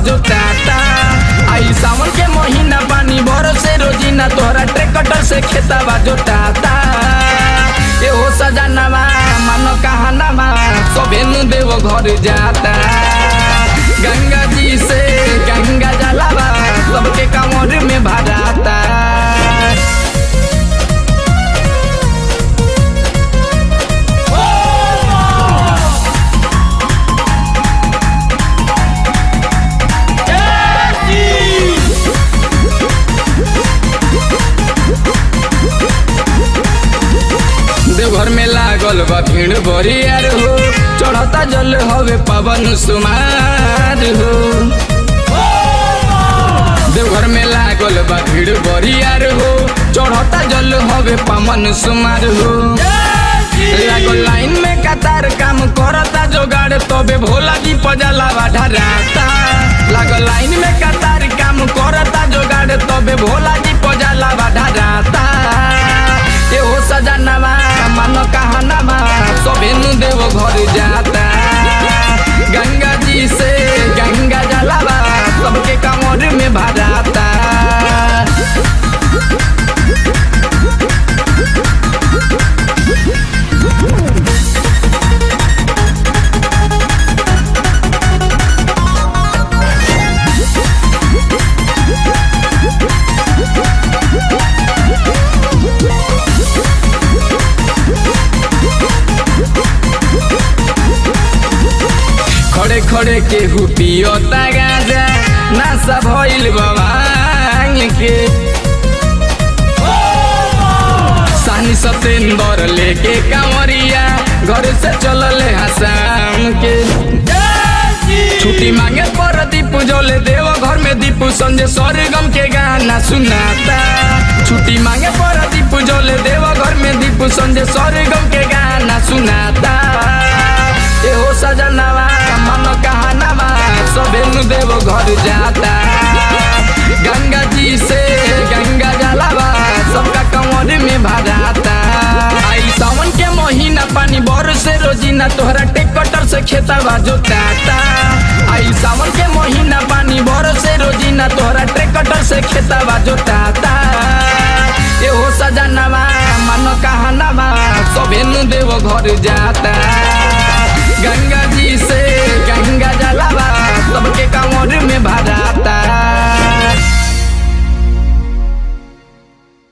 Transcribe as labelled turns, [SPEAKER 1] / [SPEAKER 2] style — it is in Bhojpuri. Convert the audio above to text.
[SPEAKER 1] जोताता। आई सावन के महीना पानी बरसे रोजीना तोहरा ट्रैक्टर से खेतवा जोताता। ए हो सजनवा मानो कहनवा सबेनु देव घर जाता। गंगा जी से गंगा जलावा सबके कमर में भराता। देवघर में लागल बा भीड़ बरियार हो, चढ़ता जल हवे पवन सुमार हो। देवघर में लागल बा भीड़ बरियार हो, चढ़ता जल हवे पवन सुमार हो। लागल लाइन में कतार काम करता जोगाड़ तबे भोला जी पजलावा ढराता। लागल लाइन में कतार काम करता जोगाड़ तबे भोला जी पजलावा ढराता। ए हो सजनवा मानो कहनवा सबेनु देव घर जाता। गंगा जी से गंगा जलावा सबके कमर में भराता। खड़े खड़े केहू पियोता गांजा नशा भइल बवांग के। सानी सतेंदर लेके कांवरिया घर से चलले हसाम के। छुट्टी मांगे पर दीपू जोले देव घर में दीपू संजय सरगम के गाना सुनाता। छुट्टी मांगे पर दीपू जोले देव घर में दीपू संजय सरगम के गाना सुनाता। ए हो सजनवा मानो कहनवा सबेनु देव घर जाता। गंगा जी से गंगा जलावा सबका कमर में भराता। आई सावन के महीना पानी बरसे रोजीना तोहरा ट्रैक्टर से खेतवा जोताता। आई सावन के महीना पानी बरसे रोजीना तोहरा ट्रैक्टर से खेतवा जोताता। ए हो सजनवा मानो कहनवा सबेनु देव घर जाता।